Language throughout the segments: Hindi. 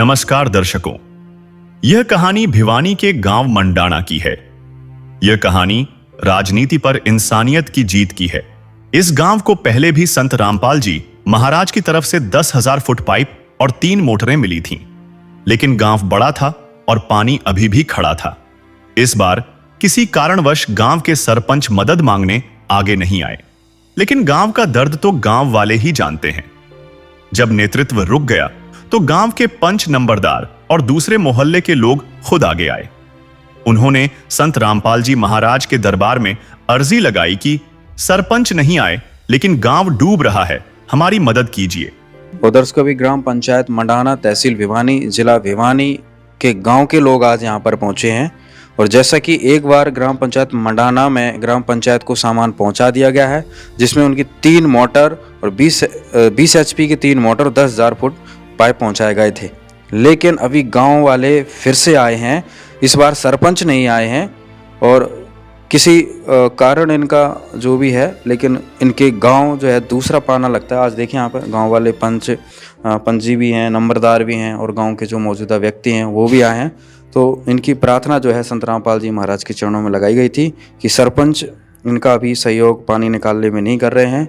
नमस्कार दर्शकों, यह कहानी भिवानी के गांव मंडाना की है। यह कहानी राजनीति पर इंसानियत की जीत की है। इस गांव को पहले भी संत रामपाल जी महाराज की तरफ से 10,000 फुट पाइप और 3 मोटरें मिली थीं, लेकिन गांव बड़ा था और पानी अभी भी खड़ा था। इस बार किसी कारणवश गांव के सरपंच मदद मांगने आगे नहीं आए, लेकिन गांव का दर्द तो गांव वाले ही जानते हैं। जब नेतृत्व रुक गया तो गांव के पंच नंबरदार और दूसरे मोहल्ले के लोग खुद आगे आए। उन्होंने संत रामपाल जी महाराज के दरबार में अर्जी लगाई कि सरपंच नहीं आए लेकिन गांव डूब रहा है, हमारी मदद कीजिए। उधर को भी ग्राम पंचायत मंडाना, तहसील भिवानी, जिला भिवानी के गांव के लोग आज यहां पर पहुंचे हैं। और जैसा कि एक बार ग्राम पंचायत मंडाना में ग्राम पंचायत को सामान पहुंचा दिया गया है, जिसमें उनकी 3 मोटर और 20 HP की 3 मोटर 10,000 फुट पाइप पहुंचाए गए थे। लेकिन अभी गांव वाले फिर से आए हैं। इस बार सरपंच नहीं आए हैं और किसी कारण इनका जो भी है, लेकिन इनके गांव जो है दूसरा पाना लगता है। आज देखिए यहाँ पर गांव वाले पंची भी हैं, नंबरदार भी हैं और गांव के जो मौजूदा व्यक्ति हैं वो भी आए हैं। तो इनकी प्रार्थना जो है संत रामपाल जी महाराज के चरणों में लगाई गई थी कि सरपंच इनका अभी सहयोग पानी निकालने में नहीं कर रहे हैं।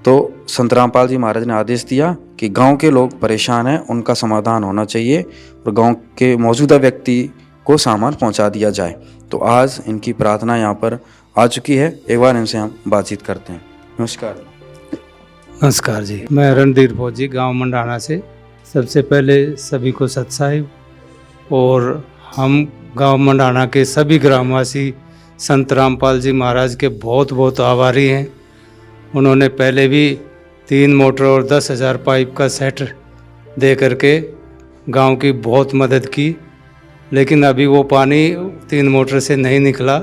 तो संत रामपाल जी महाराज ने आदेश दिया कि गांव के लोग परेशान हैं, उनका समाधान होना चाहिए और गांव के मौजूदा व्यक्ति को सामान पहुंचा दिया जाए। तो आज इनकी प्रार्थना यहाँ पर आ चुकी है। एक बार इनसे हम बातचीत करते हैं। नमस्कार। नमस्कार जी, मैं रणधीर फौजी गांव मंडाना से। सबसे पहले सभी को सत साहिब, और हम गांव मंडाना के सभी ग्रामवासी संत रामपाल जी महाराज के बहुत बहुत आभारी हैं। उन्होंने पहले भी 3 मोटर और 10,000 पाइप का सेट दे करके गांव की बहुत मदद की, लेकिन अभी वो पानी 3 मोटर से नहीं निकला।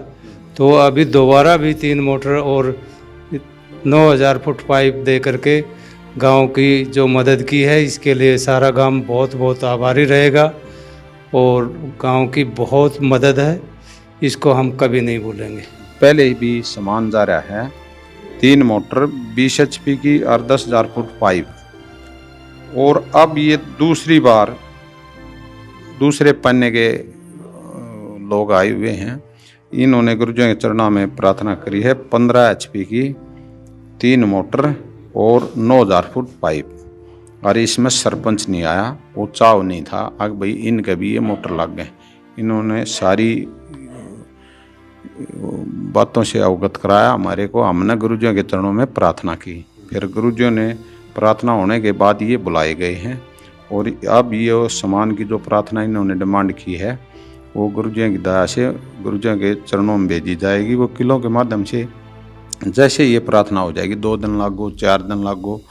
तो अभी दोबारा भी 3 मोटर और 9,000 फुट पाइप दे करके गांव की जो मदद की है, इसके लिए सारा गांव बहुत बहुत आभारी रहेगा। और गांव की बहुत मदद है, इसको हम कभी नहीं भूलेंगे। पहले भी सामान जा रहा है, 3 मोटर 20 HP की और 10,000 फुट पाइप, और अब ये दूसरी बार दूसरे पन्ने के लोग आए हुए हैं। इन्होंने गुरुजों के चरणों में प्रार्थना करी है 15 HP की 3 मोटर और 9,000 फुट पाइप। और इसमें सरपंच नहीं आया, वो चाव नहीं था अब भाई इनके भी ये मोटर लग गए। इन्होंने सारी बातों से अवगत कराया हमारे को। हमने गुरुजियों के चरणों में प्रार्थना की, फिर गुरुजियों ने प्रार्थना होने के बाद ये बुलाए गए हैं। और अब ये सामान की जो प्रार्थना इन्होंने डिमांड की है, वो गुरुजियों की दया से गुरुजियों के चरणों में भेजी जाएगी। वो किलों के माध्यम से जैसे ये प्रार्थना हो जाएगी, 2 दिन लागो 4 दिन लागो,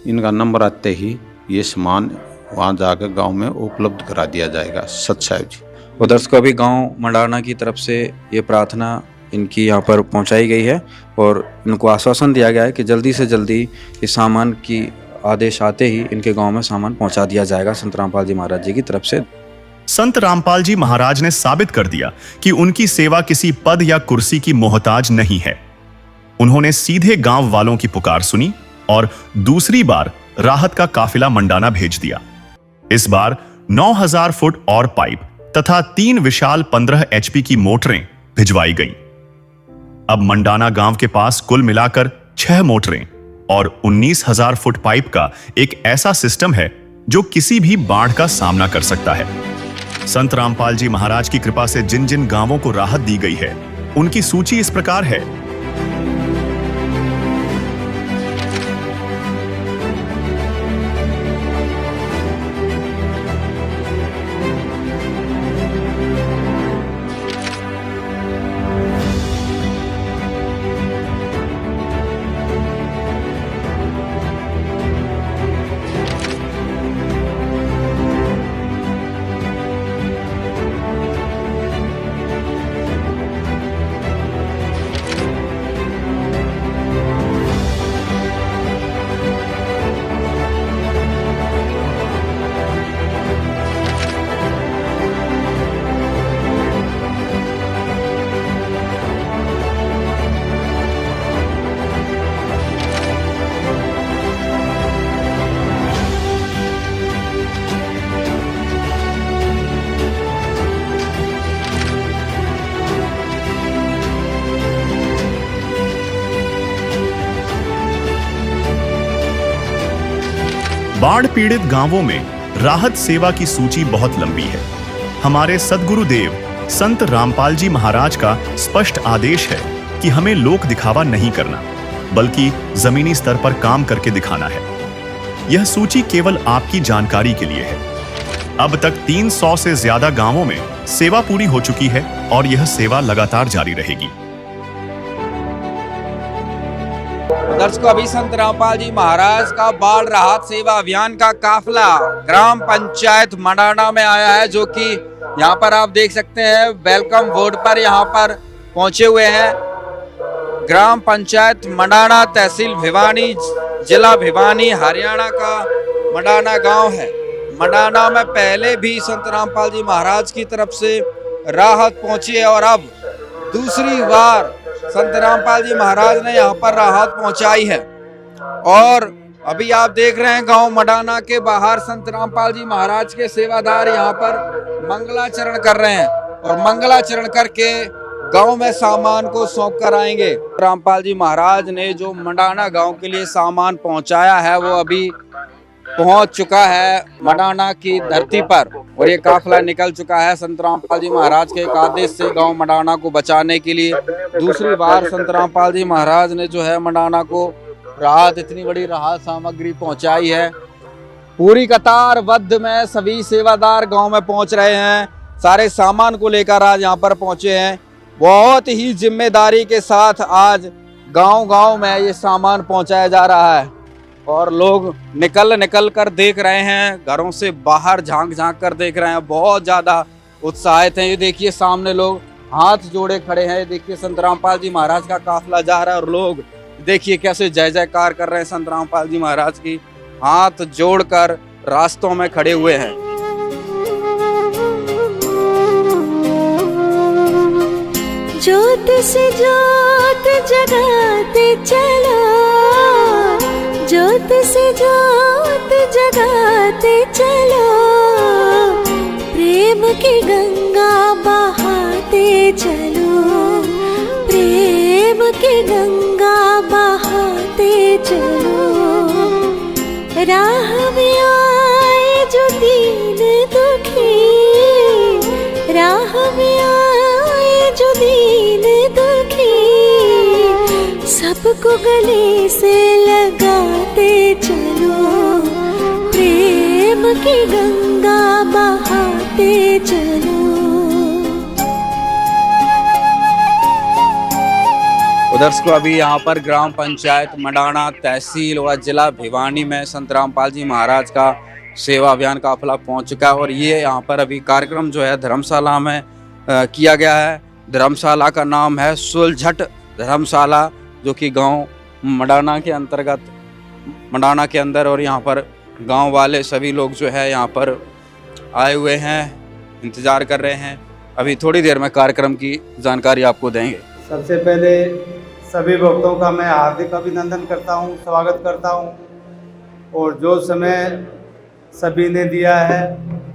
इनका नंबर आते ही ये सामान वहाँ जाकर गांव में उपलब्ध करा दिया जाएगा। सत साहिब जी। उधर को भी गांव मंडाना की तरफ से ये प्रार्थना इनकी यहाँ पर पहुँचाई गई है और इनको आश्वासन दिया गया है कि जल्दी से जल्दी इस सामान की आदेश आते ही इनके गांव में सामान पहुँचा दिया जाएगा संत रामपाल जी महाराज जी की तरफ से। संत रामपाल जी महाराज ने साबित कर दिया कि उनकी सेवा किसी पद या कुर्सी की मोहताज नहीं है। उन्होंने सीधे गांव वालों की पुकार सुनी और दूसरी बार राहत का काफिला मंडाना भेज दिया। इस बार 9,000 फुट और पाइप तथा 3 विशाल 15 HP की मोटरें भिजवाई गईं। अब मंडाना गांव के पास कुल मिलाकर 6 मोटरें और 19,000 फुट पाइप का एक ऐसा सिस्टम है जो किसी भी बाढ़ का सामना कर सकता है। संत रामपाल जी महाराज की कृपा से जिन जिन गांवों को राहत दी गई है, उनकी सूची इस प्रकार है। बाढ़ पीड़ित गांवों में राहत सेवा की सूची बहुत लंबी है। हमारे सद्गुरुदेव संत रामपाल जी महाराज का स्पष्ट आदेश है कि हमें लोक दिखावा नहीं करना, बल्कि जमीनी स्तर पर काम करके दिखाना है। यह सूची केवल आपकी जानकारी के लिए है। अब तक 300 से ज्यादा गांवों में सेवा पूरी हो चुकी है और यह सेवा लगातार जारी रहेगी। दर्शकों, अभी संत रामपाल जी महाराज का बाढ़ राहत सेवा अभियान का काफिला ग्राम पंचायत मंडाना में आया है, जो कि यहाँ पर आप देख सकते हैं वेलकम बोर्ड पर यहाँ पर पहुंचे हुए हैं। ग्राम पंचायत मंडाना, तहसील भिवानी, जिला भिवानी, हरियाणा का मंडाना गांव है। मंडाना में पहले भी संत रामपाल जी महाराज की तरफ से राहत पहुंची है और अब दूसरी बार संत रामपाल जी महाराज ने यहाँ पर राहत पहुंचाई है। और अभी आप देख रहे हैं गांव मंडाना के बाहर संत रामपाल जी महाराज के सेवादार यहाँ पर मंगलाचरण कर रहे हैं और मंगलाचरण करके गांव में सामान को सौंप कर आएंगे। रामपाल जी महाराज ने जो मंडाना गांव के लिए सामान पहुंचाया है वो अभी पहुंच चुका है मंडाना की धरती पर और ये काफिला निकल चुका है। संत रामपाल जी महाराज के एक आदेश से गांव मंडाना को बचाने के लिए दूसरी बार संत रामपाल जी महाराज ने जो है मंडाना को राहत, इतनी बड़ी राहत सामग्री पहुंचाई है। पूरी कतारबद्ध में सभी सेवादार गांव में पहुंच रहे हैं, सारे सामान को लेकर आज यहाँ पर पहुंचे हैं। बहुत ही जिम्मेदारी के साथ आज गांव-गांव में ये सामान पहुंचाया जा रहा है और लोग निकल कर देख रहे हैं, घरों से बाहर झांक कर देख रहे हैं, बहुत ज्यादा उत्साहित हैं। ये देखिए सामने लोग हाथ जोड़े खड़े हैं। देखिए संत रामपाल जी महाराज का काफिला जा रहा है और लोग देखिए कैसे जय जयकार कर रहे हैं संत रामपाल जी महाराज की, हाथ जोड़कर रास्तों में खड़े हुए हैं। ज्योत से ज्योत जगाते चलो, ज्योत से ज्योत जगाते चलो, प्रेम की गंगा बहाते चलो, प्रेम की गंगा बहाते चलो। राह में आए जो दीन दुखी, राह में आए जो दीन दुखी, सबको गले से लगाते चलो, प्रेम की गंगा बहाते चलो। उधर से अभी यहाँ पर ग्राम पंचायत मंडाना, तहसील और जिला भिवानी में संत रामपाल जी महाराज का सेवा अभियान काफिला पहुँच चुका है और ये यहाँ पर अभी कार्यक्रम जो है धर्मशाला में किया गया है। धर्मशाला का नाम है सुलझट धर्मशाला, जो कि गांव मंडाना के अंतर्गत, मंडाना के अंदर, और यहाँ पर गांव वाले सभी लोग जो है यहाँ पर आए हुए हैं, इंतज़ार कर रहे हैं। अभी थोड़ी देर में कार्यक्रम की जानकारी आपको देंगे। सबसे पहले सभी भक्तों का मैं हार्दिक अभिनंदन करता हूँ, स्वागत करता हूँ और जो समय सभी ने दिया है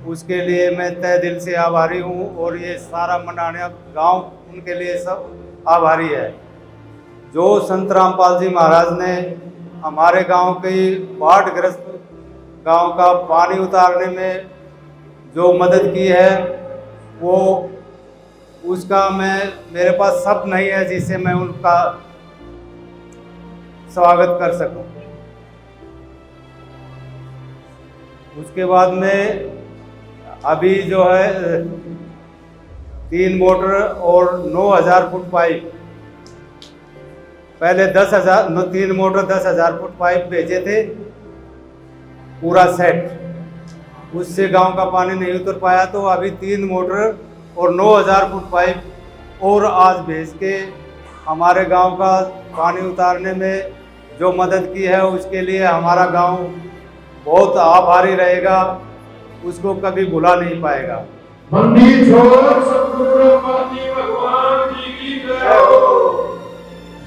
उसके लिए मैं तहे दिल से आभारी हूँ और ये सारा मंडाना गांव उनके लिए सब आभारी है। जो संत रामपाल जी महाराज ने हमारे गांव के बाढ़ग्रस्त गांव का पानी उतारने में जो मदद की है वो उसका मेरे पास शब्द नहीं है जिससे मैं उनका स्वागत कर सकूं। उसके बाद में अभी जो है 3 मोटर और 9,000 फुट पाइप, पहले 3 मोटर 10,000 फुट पाइप भेजे थे पूरा सेट, उससे गांव का पानी नहीं उतर पाया, तो अभी 3 मोटर और 9,000 फुट पाइप और आज भेज के हमारे गांव का पानी उतारने में जो मदद की है उसके लिए हमारा गांव बहुत आभारी रहेगा, उसको कभी भुला नहीं पाएगा।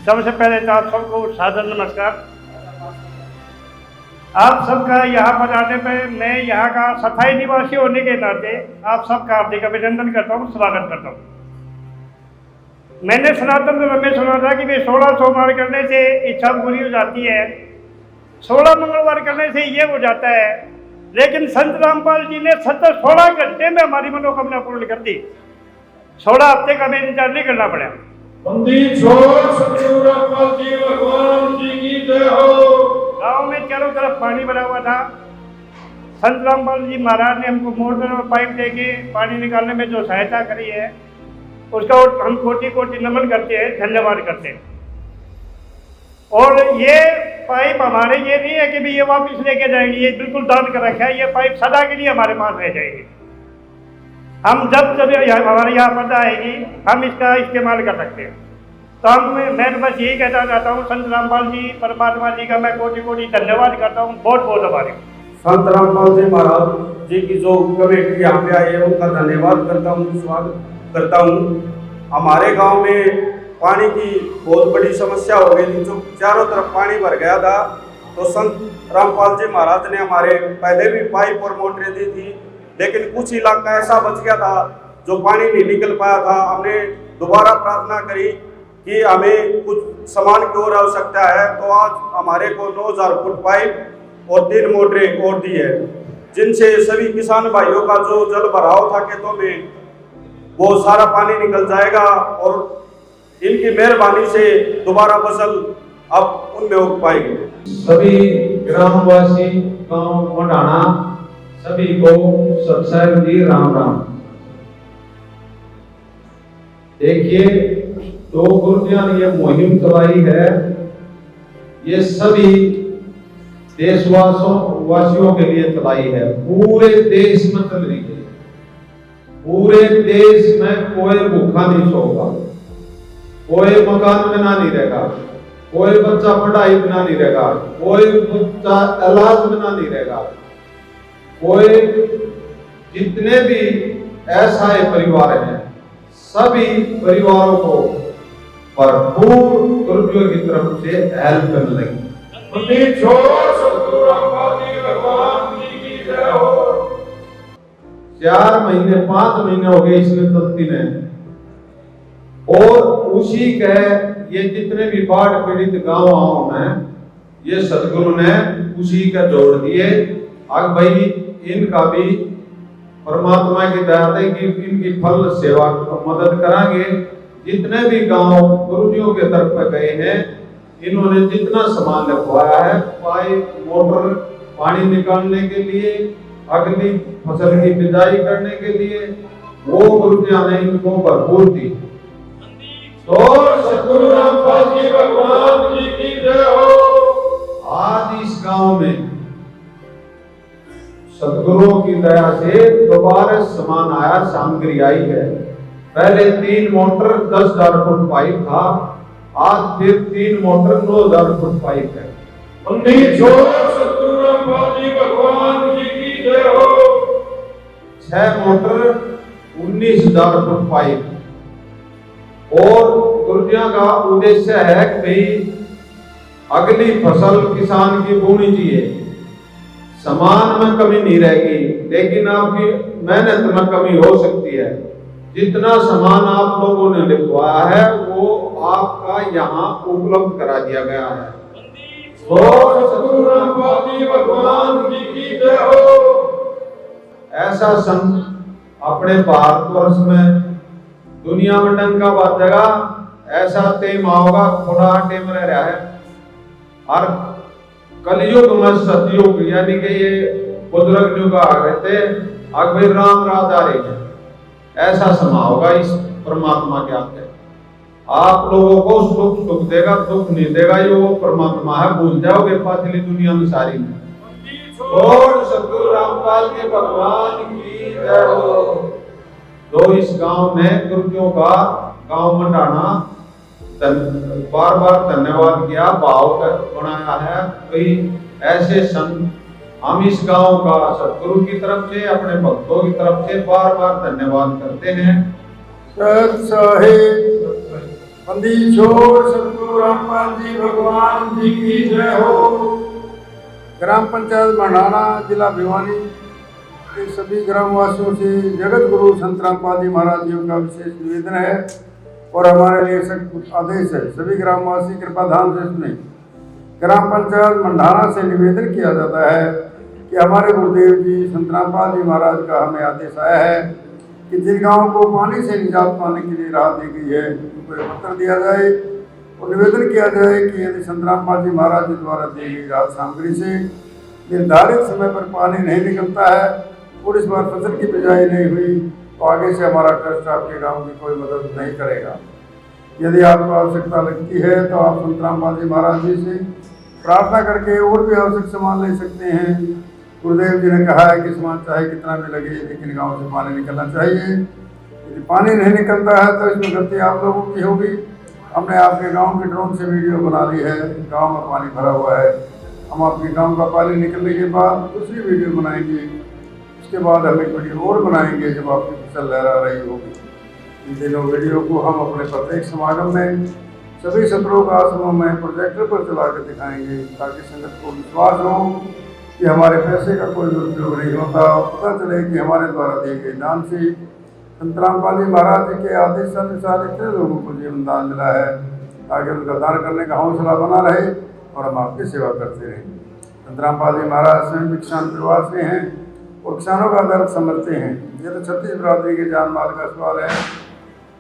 सबसे पहले तो आप सबको सादर नमस्कार। आप सबका यहाँ पर आने पर मैं यहाँ का सफाई निवासी होने के नाते आप सबका हार्दिक अभिनंदन करता हूँ, स्वागत करता हूँ। मैंने सनातन धर्म में सुना था कि वे 16 सोमवार करने से इच्छा पूरी हो जाती है। 16 मंगलवार करने से ये हो जाता है, लेकिन संत रामपाल जी ने 16 घंटे में हमारी मनोकामना पूर्ण कर दी। 16 हफ्ते का हमें इंतजार नहीं करना पड़ा। बंदी छोड़ सतगुरु रामपाल जी भगवान जी की जय हो। गाँव में चारों तरफ पानी भरा हुआ था। संत रामपाल जी महाराज ने हमको मोटर और पाइप देके पानी निकालने में जो सहायता करी है, उसका हम कोटि कोटि नमन करते हैं, धन्यवाद करते हैं। और ये पाइप हमारे ये नहीं है कि भी ये वापस लेके जाएंगे, ये बिल्कुल दान कर रखा है। ये पाइप सदा के लिए हमारे पास रह जाएगी। हम जब हमारे यहाँ आपदा आएगी, हम इसका इस्तेमाल कर सकते हैं। तो मैं बस यही कहना चाहता हूँ, संत रामपाल जी परमात्मा जी का मैं कोटि कोटि धन्यवाद करता हूँ। बहुत बहुत आभारी हूँ। संत रामपाल जी महाराज जी की जो कमेटी यहाँ पे आई है उनका धन्यवाद करता हूँ, स्वागत करता हूँ। हमारे गांव में पानी की बहुत बड़ी समस्या हो गई थी, जो चारों तरफ पानी भर गया था। तो संत रामपाल जी महाराज ने हमारे पहले भी पाइप और मोटरें दी थी, लेकिन कुछ इलाका ऐसा बच गया था जो पानी नहीं निकल पाया था। हमने दोबारा प्रार्थना करी कि हमें कुछ सामान की और आवश्यकता है, तो आज हमारे को 9000 फुट पाइप और 3 मोटरें और दी है, जिनसे सभी किसान भाइयों का जो जल भराव था खेतों में, वो सारा पानी निकल जाएगा और इनकी मेहरबानी से दोबारा फसल अब उनमें उग पाएगी। सभी ग्रामवासी गांव मंडाना सभी को सत्संग जी राम राम। देखिए, तो गुरुजन ये मुहिम चलाई है, ये सभी देशवासियों के लिए चलाई है। पूरे देश में चल रही है। पूरे देश में कोई भूखा नहीं सोगा, कोई मकान बिना नहीं रहेगा, कोई बच्चा पढ़ाई बिना नहीं रहेगा, कोई बच्चा इलाज बिना नहीं रहेगा। कोई जितने भी असहाय परिवार हैं, सभी परिवारों को भरपूर गुरुजनों की तरफ से हेल्प करने लगी। बंदी छोड़ सतगुरु रामपाल जी भगवान जी की जय हो। 4 महीने 5 महीने हो गए इसमें चलती ने, और उसी के ये जितने भी बाढ़ पीड़ित गाँव में ये सदगुरु ने उसी का जोड़ दिए। अब भाई इनका भी परमात्मा की दया है कि इनकी फल सेवा मदद करांगे। जितने भी गांव गुरुजियों के तरफ पे गए हैं, इन्होंने जितना सामान रखवाया है, पाइप मोटर पानी निकालने के लिए, अगली फसल की बिजाई करने के लिए, वो गुरुजियों ने इनको भरपूर दी। तो सतगुरु रामपाल जी भगवान जी की जय हो। आज इस गांव में सतगुरुओं की दया से दोबारा सामान आया, सामग्री आई है। पहले 3 मोटर 10,000 फुट पाइप था, आज फिर 3 मोटर 9,000 फुट पाइप है। बंदी छोड़ सतगुरु रामपाल जी भगवान जी की जय हो। 6 मोटर 19,000 फुट पाइप। और गुरुजियों का उद्देश्य है कि भाई अगली फसल किसान की बोनी चाहिए, सामान में कमी नहीं रहेगी, लेकिन आपकी मेहनत में कमी हो सकती है। जितना सामान आप लोगों ने लिखवाया है वो आपका यहाँ उपलब्ध करा दिया गया है। सतगुरु रामपाल जी भगवान जी की जय हो। ऐसा संत अपने भारतवर्ष में दुनिया में डंका बाजेगा, ऐसा तेम आओगा, थोड़ा टेम रह रहा है। और कलयुग में सतयुग, यानी कि ये बुजुर्ग जो कहा रहते अब भाई राम राज आ रहे हैं, ऐसा समा होगा इस परमात्मा के आगे। आप लोगों को सुख सुख देगा, दुख नहीं देगा। ये वो परमात्मा है, भूल जाओगे पाछली दुनिया में सारी में। और सतगुरु रामपाल जी भगवान की जय हो। तो इस गांव में गुरुजियों का गांव मंडाना बार बार धन्यवाद किया, भाव बनाया है। कई ऐसे संत हम इस गांव का सतगुरु की तरफ से, अपने भक्तों की तरफ से बार बार धन्यवाद करते हैं। बंदी छोड़ सतगुरु रामपाल जी भगवान जी की जय हो। ग्राम पंचायत मंडाना, जिला भिवानी के सभी ग्रामवासियों से जगत गुरु संत रामपाल जी महाराज जी का विशेष निवेदन है और हमारे लिए सख्त आदेश है। सभी ग्रामवासी कृपा ध्यान से सुने। ग्राम पंचायत मंडाना से निवेदन किया जाता है कि हमारे गुरुदेव जी संत रामपाल जी महाराज का हमें आदेश आया है कि जिन गाँवों को पानी से निजात पाने के लिए राहत दी गई है उनको एक पत्र दिया जाए और निवेदन किया जाए कि यदि संत रामपाल जी महाराज जी द्वारा दी गई राहत सामग्री से निर्धारित समय पर पानी नहीं निकलता है और इस बार फसल की बिजाई नहीं हुई तो आगे से हमारा ट्रस्ट आपके गाँव की कोई मदद नहीं करेगा। यदि आपको आवश्यकता लगती है तो आप संत रामपाल जी महाराज जी से प्रार्थना करके और भी आवश्यक सामान ले सकते हैं। गुरुदेव जी ने कहा है कि सामान चाहे कितना भी लगे लेकिन गांव से पानी निकलना चाहिए। यदि पानी नहीं निकलता है तो इसमें गलती आप लोगों की होगी। हमने आपके गांव के ड्रोन से वीडियो बना ली है, गांव में पानी भरा हुआ है। हम आपके गांव का पानी निकलने के बाद दूसरी वीडियो बनाएंगे, उसके बाद हम एक वीडियो और बनाएंगे जब आपकी फसल लहरा रही होगी। इन दिनों वीडियो को हम अपने प्रत्येक समागम में सभी सत्रों का आश्रमों में प्रोजेक्टर पर चला कर दिखाएंगे ताकि संगत को विश्वास हो कि हमारे पैसे का कोई दुरुपयोग नहीं होता और पता चले कि हमारे द्वारा दिए गए दान से संत रामपाल जी महाराज जी के आदेशानुसार इतने लोगों को जीवन दान मिला है ताकि उनका दान करने का हौसला बना रहे और हम आपकी सेवा करते रहें। संत रामपाल जी महाराज स्वयं भी किसान परिवार से हैं और किसानों का दर्द समझते हैं। ये तो छत्तीस बिरादरी के जान माल का सवाल है।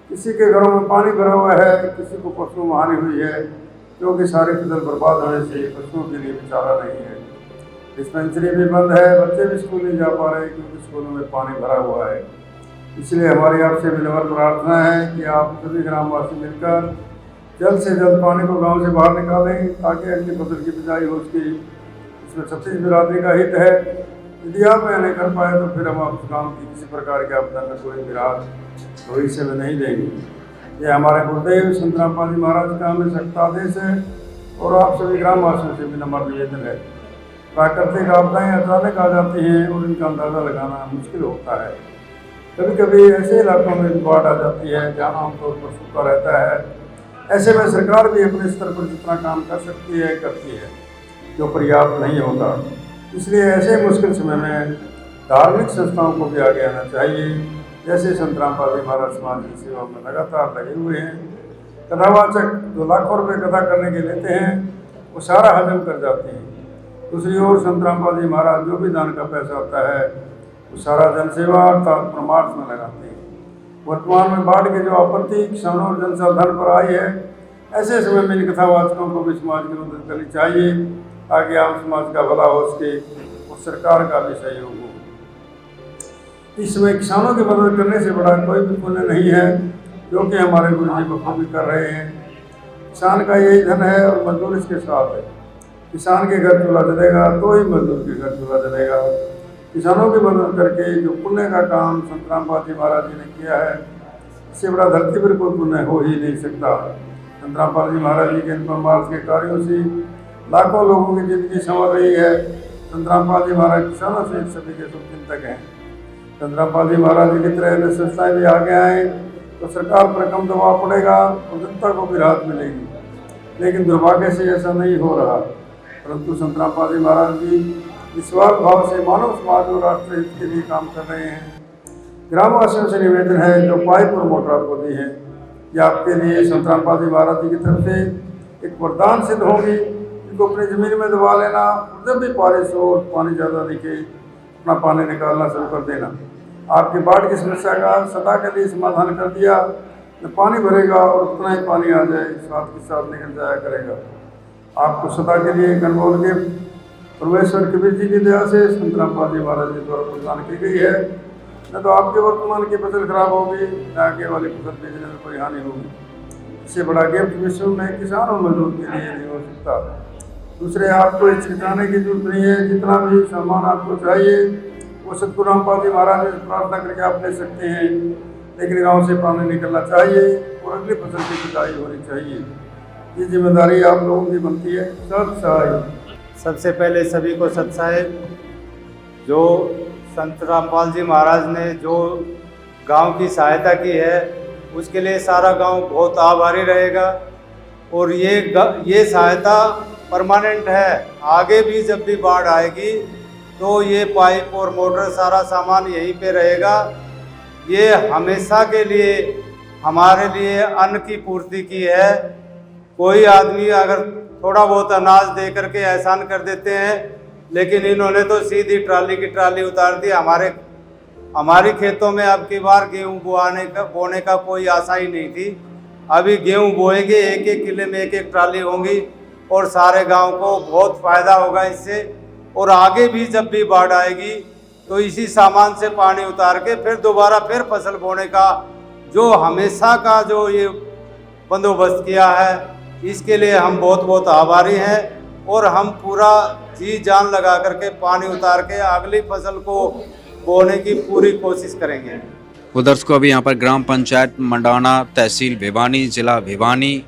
किसी के घरों में पानी भरा हुआ है, किसी को पशुओं में हानि हुई है क्योंकि सारी फसल बर्बाद होने से पशुओं के लिए चारा नहीं है। डिस्पेंसरी भी बंद है, बच्चे भी स्कूल नहीं जा पा रहे क्योंकि स्कूलों में पानी भरा हुआ है। इसलिए हमारी आपसे विनम्र प्रार्थना है कि आप सभी ग्रामवासी मिलकर जल्द से जल्द पानी को गांव से बाहर निकालें ताकि अगली फसल की बिजाई हो सके। इसमें छत्तीस बिरादरी का हित है। यदि आप यह नहीं कर पाए तो फिर हम आप गाँव की किसी प्रकार के आपदा में कोई विराट भविष्य में नहीं देंगे। ये हमारे गुरुदेव संत रामपाल जी महाराज का हमें सख्त आदेश है और आप सभी ग्रामवासियों से भी नम्र निवेदन है। प्राकृतिक आपदाएं अचानक आ जाती हैं और इनका अंदाज़ा लगाना मुश्किल होता है। कभी कभी ऐसे इलाकों में बाढ़ आ जाती है जहाँ आमतौर पर सूखा रहता है। ऐसे में सरकार भी अपने स्तर पर जितना काम कर सकती है करती है, जो पर्याप्त नहीं होता। इसलिए ऐसे मुश्किल समय में धार्मिक संस्थाओं को भी आगे आना चाहिए। जैसे संत रामपाल जी महाराज समाज की सेवा में लगातार लगे हुए हैं। कथावाचक जो लाखों रुपए कथा करने के लेते हैं वो सारा हजम कर जाते हैं। दूसरी ओर संत रामपाल जी महाराज जो भी दान का पैसा आता है वो सारा जनसेवा अर्थात परमार्थ में लगाते हैं। वर्तमान में बाढ़ के जो आपत्ति किसानों और जनसाधारण पर आई है, ऐसे समय में इन कथावाचकों को भी समाज की मदद करनी चाहिए ताकि आम समाज का भला हो सके और सरकार का भी सहयोग हो। इस समय किसानों की मदद करने से बड़ा कोई भी पुण्य नहीं है, जो कि हमारे गुरु जी बखूबी कर रहे हैं। किसान का यही धन है और मजदूर इसके साथ है। किसान के घर चूल्हा जलेगा तो ही मजदूर के घर चूल्हा जलेगा। किसानों की मदद करके जो पुण्य का काम संत रामपाल जी महाराज जी ने किया है, इससे बड़ा धरती पर कोई पुण्य हो ही नहीं सकता। संत रामपाल जी महाराज जी के इन परमार्थ के कार्यों से लाखों लोगों की जिंदगी संवर रही है। संत रामपाल जी महाराज किसानों से सभी के शुभचिंतक हैं। संत रामपाल जी महाराज जी की तरह अन्य संस्थाएं भी आगे आए तो सरकार पर कम दबाव पड़ेगा और जनता को भी राहत मिलेगी। लेकिन दुर्भाग्य से ऐसा नहीं हो रहा, परंतु संत रामपाल जी महाराज जी निस्वार्थ भाव से मानव समाज और राष्ट्र हित के लिए काम कर रहे हैं। ग्रामवासियों से निवेदन है जो पाइप और मोटर आपको दी है, ये आपके लिए संत रामपाल जी महाराज जी की तरफ से एक वरदान सिद्ध होगी। इनको अपनी ज़मीन में दबा लेना, जब भी बारिश हो पानी ज़्यादा दिखे अपना पानी निकालना शुरू कर देना। आपकी बाढ़ की समस्या का सदा के लिए समाधान कर दिया। जब पानी भरेगा और उतना ही पानी आ जाए साथ के साथ निकल जाया करेगा। आपको सदा के लिए अनमोल के परमेश्वर कबीर जी की दया से संत रामपाल जी महाराज जी द्वारा प्रदान की गई है। न तो आपके वर्तमान की फसल खराब होगी, न आगे वाली फसल बेचने में कोई हानि होगी। इससे बड़ा गिफ्ट विश्व में किसान और मजदूर के लिए नहीं हो सकता। दूसरे आपको हिचकिचाने की जरूरत नहीं है। जितना भी सामान आपको चाहिए वो सतगुरु रामपाल जी महाराज से प्रार्थना करके आप ले सकते हैं। लेकिन गांव से पानी निकलना चाहिए और अगली फसल की बिजाई होनी चाहिए। ये जिम्मेदारी आप लोगों की बनती है। सत साहिब। सबसे पहले सभी को सत साहिब। जो संत रामपाल जी महाराज ने जो गांव की सहायता की है उसके लिए सारा गांव बहुत आभारी रहेगा। और ये सहायता परमानेंट है। आगे भी जब भी बाढ़ आएगी तो ये पाइप और मोटर सारा सामान यहीं पे रहेगा। ये हमेशा के लिए हमारे लिए अन्न की पूर्ति की है। कोई आदमी अगर थोड़ा बहुत अनाज दे करके एहसान कर देते हैं, लेकिन इन्होंने तो सीधी ट्राली की ट्राली उतार दी। हमारी खेतों में अब की बार गेहूँ बोने का कोई आशा ही नहीं थी। अभी गेहूँ बोएंगे, एक एक किले में एक एक ट्राली होंगी और सारे गांव को बहुत फ़ायदा होगा इससे। और आगे भी जब भी बाढ़ आएगी तो इसी सामान से पानी उतार के फिर दोबारा फिर फसल बोने का जो हमेशा का जो ये बंदोबस्त किया है, इसके लिए हम बहुत बहुत आभारी हैं। और हम पूरा जी जान लगा करके पानी उतार के अगली फसल को बोने की पूरी कोशिश करेंगे। दर्शकों, अभी यहाँ पर ग्राम पंचायत मंडाना, तहसील भिवानी, जिला भिवानी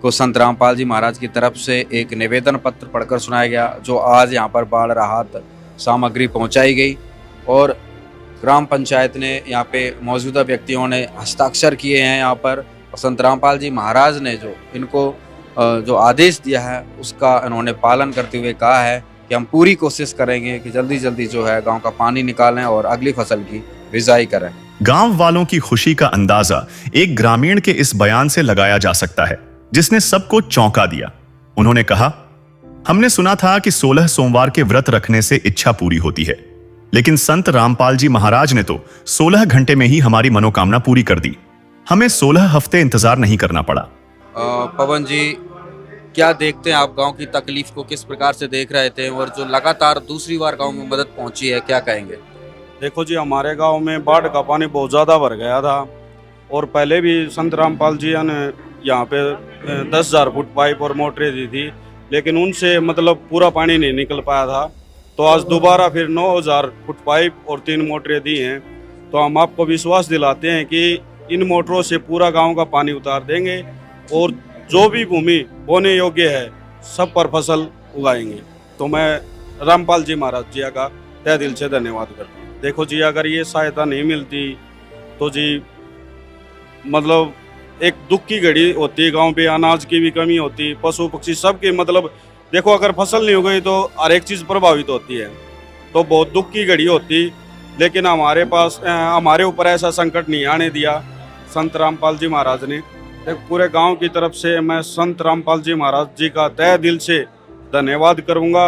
को संत रामपाल जी महाराज की तरफ से एक निवेदन पत्र पढ़कर सुनाया गया, जो आज यहाँ पर बाढ़ राहत सामग्री पहुँचाई गई और ग्राम पंचायत ने यहाँ पे मौजूदा व्यक्तियों ने हस्ताक्षर किए हैं यहाँ पर। और संत रामपाल जी महाराज ने जो इनको जो आदेश दिया है उसका इन्होंने पालन करते हुए कहा है कि हम पूरी कोशिश करेंगे कि जल्दी जल्दी जो है गांव का पानी निकालें और अगली फसल की बिजाई करें। गांव वालों की खुशी का अंदाजा एक ग्रामीण के इस बयान से लगाया जा सकता है, जिसने सबको चौंका दिया। उन्होंने कहा, हमने सुना था कि 16 सोमवार के व्रत रखने से इच्छा पूरी होती है, लेकिन संत रामपाल जी महाराज ने तो 16 घंटे में ही हमारी मनोकामना पूरी कर दी। हमें 16 हफ्ते इंतजार नहीं करना पड़ा। पवन जी, क्या देखते हैं आप गांव की तकलीफ को, किस प्रकार से देख रहे थे और जो लगातार दूसरी बार गांव में मदद पहुंची है, क्या कहेंगे? देखो जी, हमारे गांव में बाढ़ का पानी बहुत ज़्यादा भर गया था और पहले भी संत रामपाल जी ने यहाँ पे 10,000 फुट पाइप और मोटरें दी थी, लेकिन उनसे मतलब पूरा पानी नहीं निकल पाया था। तो आज दोबारा फिर 9,000 फुट पाइप और 3 मोटरें दी हैं। तो हम आपको विश्वास दिलाते हैं कि इन मोटरों से पूरा गांव का पानी उतार देंगे और जो भी भूमि बोने योग्य है सब पर फसल उगाएंगे। तो मैं रामपाल जी महाराज जी का तहे दिल से धन्यवाद करता हूँ। देखो जी, अगर ये सहायता नहीं मिलती तो जी मतलब एक दुख की घड़ी होती, गांव पे अनाज की भी कमी होती, पशु पक्षी सबके मतलब देखो अगर फसल नहीं हो गई तो हर एक चीज़ प्रभावित होती है, तो बहुत दुख की घड़ी होती। लेकिन हमारे ऊपर ऐसा संकट नहीं आने दिया संत रामपाल जी महाराज ने। पूरे गांव की तरफ से मैं संत रामपाल जी महाराज जी का तहे दिल से धन्यवाद करूंगा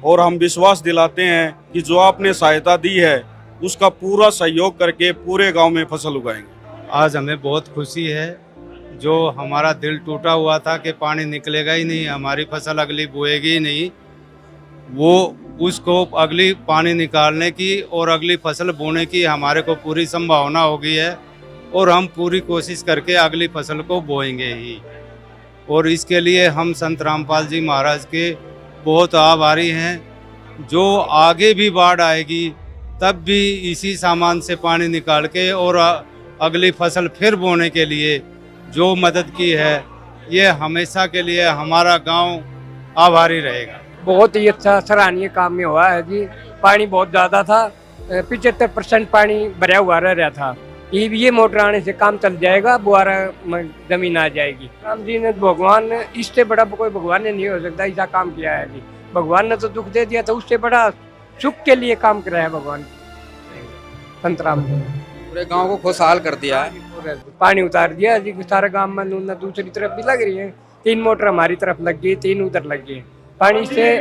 और हम विश्वास दिलाते हैं कि जो आपने सहायता दी है उसका पूरा सहयोग करके पूरे गांव में फसल उगाएंगे। आज हमें बहुत खुशी है। जो हमारा दिल टूटा हुआ था कि पानी निकलेगा ही नहीं, हमारी फसल अगली बोएगी ही नहीं, वो उसको अगली पानी निकालने की और अगली फसल बोने की हमारे को पूरी संभावना हो गई है और हम पूरी कोशिश करके अगली फसल को बोएंगे ही। और इसके लिए हम संत रामपाल जी महाराज के बहुत आभारी हैं। जो आगे भी बाढ़ आएगी तब भी इसी सामान से पानी निकाल के और अगली फसल फिर बोने के लिए जो मदद की है, ये हमेशा के लिए हमारा गांव आभारी रहेगा। बहुत ही अच्छा सराहनीय काम में हुआ है जी। पानी बहुत ज़्यादा था, 75% पानी भरा हुआ रह रहा था। ये मोटर आने से काम चल जाएगा, बुआरा जमीन आ जाएगी। राम जी ने, भगवान ने, इससे बड़ा कोई भगवान ने नहीं हो सकता, ऐसा काम किया है जी। भगवान ने तो दुख दे दिया था, उससे बड़ा सुख के लिए काम कराया है भगवान संत राम जी। पूरे गांव को खुशहाल कर दिया है। पानी उतार दिया जी, सारे गांव में दूसरी तरफ भी लग रही है। 3 मोटर हमारी तरफ लग गई, 3 उधर लग गई। पानी से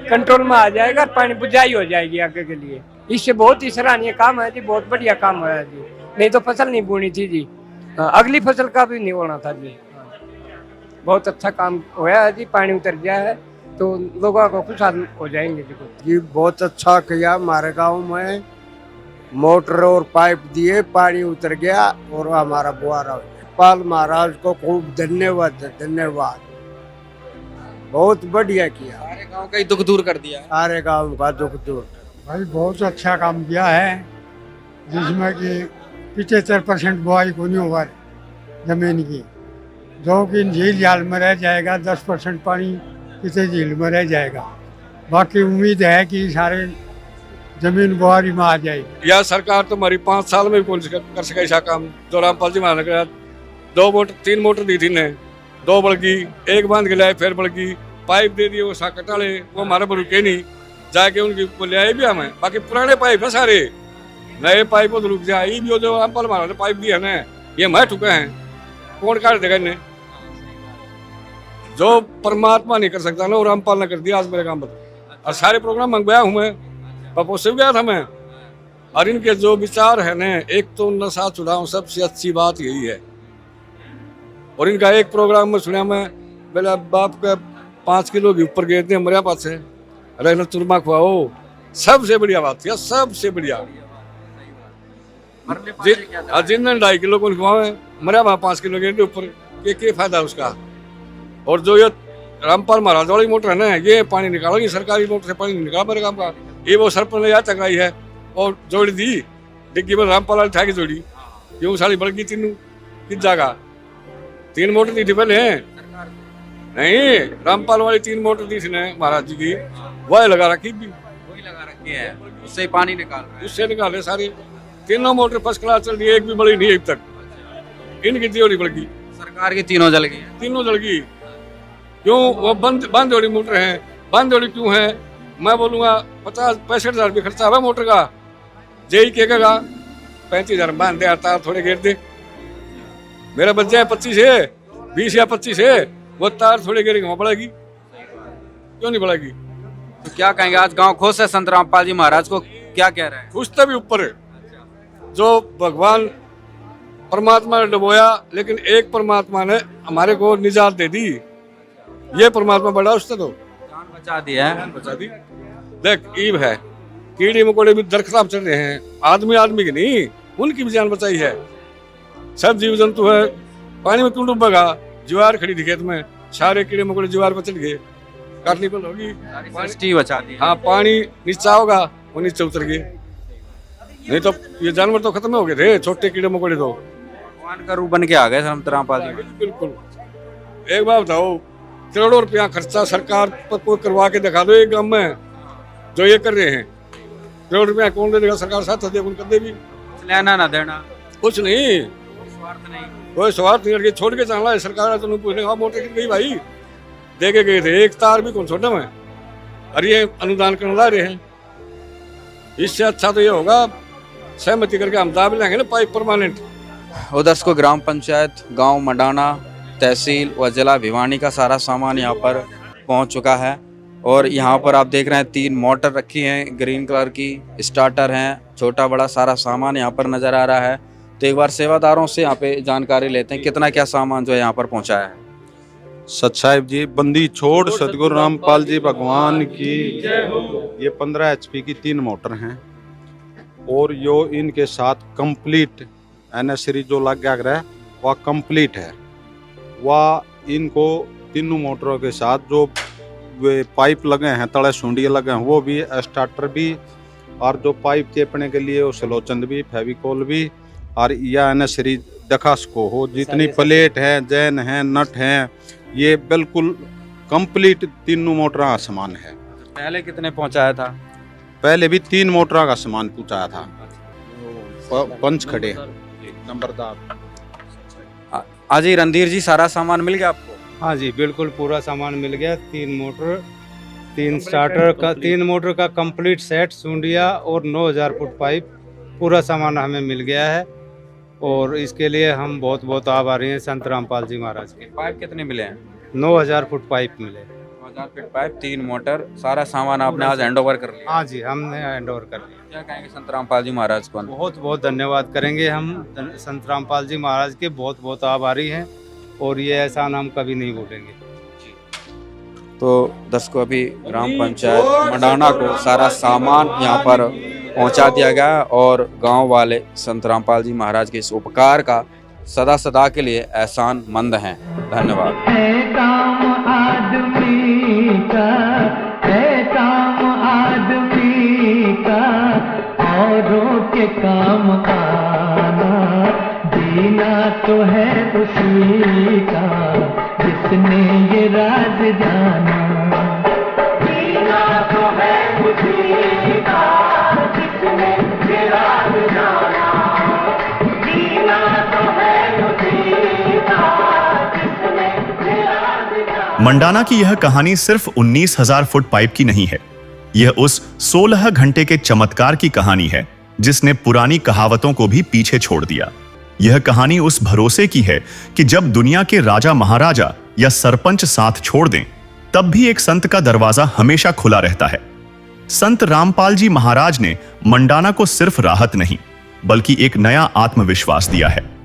कंट्रोल में आ जाएगा, पानी बुझाई हो जाएगी आगे के लिए। इससे बहुत ही सराहनीय काम है जी, बहुत बढ़िया काम है जी। नहीं तो फसल नहीं बोनी थी जी, अगली फसल का भी नहीं होना था जी। बहुत अच्छा काम हुआ है जी, पानी उतर गया है तो लोगों को खुशहाल हो जाएंगे जी। बहुत अच्छा किया, हमारे गांव में मोटर और पाइप दिए, पानी उतर गया और हमारा बुआरा हो गया। पाल महाराज को खूब धन्यवाद, धन्यवाद, बहुत बढ़िया किया। सारे गांव का ही दुख दूर कर दिया। सारे गांव का दुख दूर। भाई बहुत अच्छा काम किया है, जिसमें कि 75% बुआई को नहीं हुआ जमीन की, जो कि झील जाल में रह जाएगा। 10% पानी किसी झील में रह जाएगा। बाकी उम्मीद है कि सारे जमीन बुआरी में आ जाएगी। यह सरकार तो हमारी 5 साल में भी कर सके ऐसा काम जो रामपाल जी महाराज ने 2 मोटर 3 मोटर दी थी ने, 2 बढ़ गई, 1 बांध के लाए, फिर बढ़ गई, पाइप दे दिए, वो साकट वाले वो हमारे पर रुके नहीं, जाके उनकी ले आए भी हमें। बाकी पुराने पाइप है, सारे नए पाइप तो रुक जाए भी। जो रामपाल महाराज ने पाइप दिया ना, ये मैं ठुके हैं, कौन काट देगा इन्हें? जो परमात्मा नहीं कर सकता ना, वो रामपाल ने कर दिया आज मेरे काम पर। और सारे प्रोग्राम में गया हूँ मैं, पपो से गया था मैं। और इनके जो विचार है ना, एक तो नशा छुड़ाऊं, सबसे अच्छी बात यही है। और इनका एक प्रोग्राम में सुना मैं, बोला बाप का 5 किलो के ऊपर गए थे मरिया पास से, रहना चूरमा खुआओ, सबसे बढ़िया बात थी, सबसे बढ़िया। जिन 2.5 किलो को खुआवे, मरिया वहाँ 5 किलो गए थे ऊपर, क्या फायदा उसका। और जो ये रामपाल महाराज वाली मोटर है ना, ये पानी निकालोगी, सरकारी मोटर से पानी निकाला मेरे काम का। ये वो सरपंच ने याद चकराई है और जोड़ी दी डिग्गी में, रामपाल वाली ठाकी जोड़ी, क्यों साली बढ़ गई तीनों किस जगह 3 मोटर दी थी पहले है नहीं, रामपाल वाली 3 मोटर दी थी ना महाराज जी की, वह लगा रखी भी, वही लगा रखी है, उससे पानी निकाल रहे हैं। उससे निकाले सारी, तीनों मोटर फर्स्ट क्लास चल रही है, एक भी बड़ी नहीं अब तक। इनकी त्योरी बढ़ गई, सरकार की तीनों जल गई, तीनों जल गई। क्यों? वो बंद जोड़ी मोटर है। बंद जोड़ी क्यों है? मैं बोलूँगा 50-65 हज़ार रुपये खर्चा हुआ मोटर का। जेई कहेगा 35,000 बांध दे, तार थोड़े घेर दे, मेरा बच जाए 25 है, 20 या 25 है, वो तार थोड़े घेरेंगे, वहाँ बढ़ेगी, क्यों नहीं बढ़ेगी? तो क्या कहेंगे, आज गांव खुश है संत रामपाल जी महाराज को, क्या कह रहे हैं? खुश तभी ऊपर है, जो भगवान परमात्मा ने डुबोया, लेकिन एक परमात्मा ने हमारे को निजात दे दी। ये परमात्मा बड़ा, उसने तो जान बचा दी है, बचा दी। देख ईब है, कीड़े मकोड़े भी दरख्ताब चल रहे हैं, आदमी की नहीं, उनकी भी जान बचाई है। सब जीव जंतु है, पानी में क्यों डूबेगा? ज्वार खड़ी थी खेत में, सारे कीड़े मकोड़े ज्वार पर चढ़ गए, काटनी पर होगी, सृष्टि बचा दी। हाँ, पानी नीचा होगा, वो नीचे उतर गए, नहीं तो ये जानवर तो खत्म हो गए थे, छोटे कीड़े मकोड़े तो। भगवान का रूप बन के आ गए संत रामपाल जी। बिल्कुल। एक बात बताओ, करोड़ों रुपया खर्चा सरकार पर कोई करवा के दिखा दो एक गांव में, जो ये कर रहे हैं, करोड़ रुपया कौन दे देगा? सरकार साथ दे, कर दे भी, लेना ना देना कुछ नहीं, स्वार्थ नहीं, कोई स्वार्थ नहीं करके छोड़ के चलना है। सरकार तो पूछने का मोटर कित गई भाई, दे के गए थे, एक तार भी कौन छोटे में, और ये अनुदान करने ला रहे हैं। इससे अच्छा तो ये होगा सहमति करके हम दाब लेंगे ना पाइप परमानेंट। उधर को ग्राम पंचायत गांव मंडाना तहसील व जिला भिवानी का सारा सामान यहाँ पर पहुँच चुका है। और यहाँ पर आप देख रहे हैं 3 मोटर रखी हैं ग्रीन कलर की, स्टार्टर हैं, छोटा बड़ा सारा सामान यहाँ पर नज़र आ रहा है। तो एक बार सेवादारों से यहाँ पे जानकारी लेते हैं कितना क्या सामान जो है यहाँ पर पहुँचाया है। सच साहिब जी, बंदी छोड़ सतगुरु रामपाल जी भगवान की। ये 15 HP की 3 मोटर हैं और यो इनके साथ कंप्लीट NS सीरीज जो लग गया है वह कंप्लीट है। वह इनको तीनों मोटरों के साथ जो वे पाइप लगे हैं, तले सूंडिये लगे हैं, वो भी, स्टार्टर भी, और जो पाइप चेपने के लिए वो सलोचंद भी, फेविकोल भी, और यह NS सीरीज दखास्को हो, जितनी प्लेट है, जैन है, नट हैं, ये बिल्कुल कंप्लीट तीनों मोटर का सामान है। पहले कितने पहुंचाया था? पहले भी 3 मोटर का सामान पहुंचाया था। पंच खड़े नंबरदार। आज ही रणधीर जी सारा सामान मिल गया आपको? हाँ जी, बिल्कुल पूरा सामान मिल गया। 3 मोटर, 3 स्टार्टर का, 3 मोटर का कंप्लीट सेट, सूंडिया और 9000 फुट पाइप, पूरा सामान हमें मिल गया है। और इसके लिए हम बहुत बहुत आभारी हैं संत रामपाल जी महाराज के। पाइप कितने मिले हैं? 9000 फुट पाइप मिले। 9000 फुट पाइप, 3 मोटर, सारा सामान आपने आज हैंड ओवर कर लिया? हाँ जी, हमने हैंड ओवर कर लिया। क्या कहेंगे संत रामपाल जी महाराज को? बहुत बहुत धन्यवाद करेंगे हम संत रामपाल जी महाराज के, बहुत बहुत आभारी हैं और ये एहसान हम कभी नहीं भूलेंगे। तो दर्शकों, अभी ग्राम पंचायत मंडाना को सारा सामान यहाँ पर पहुँचा दिया गया और गांव वाले संत रामपाल जी महाराज के इस उपकार का सदा सदा के लिए एहसान मंद हैं। धन्यवाद। काम आदमी का है, काम आदमी का औरों के काम आना, जीना तो है उसी का जिसने ये राज जाना। जीना तो है उसी का जिसने ये राज जाना, जीना तो है उसी का जिसने ये राज जाना। मंडाना की यह कहानी सिर्फ 19,000 फुट पाइप की नहीं है। यह उस 16 घंटे के चमत्कार की कहानी है जिसने पुरानी कहावतों को भी पीछे छोड़ दिया। यह कहानी उस भरोसे की है कि जब दुनिया के राजा महाराजा या सरपंच साथ छोड़ दें, तब भी एक संत का दरवाजा हमेशा खुला रहता है। संत रामपाल जी महाराज ने मंडाना को सिर्फ राहत नहीं, बल्कि एक नया आत्मविश्वास दिया है।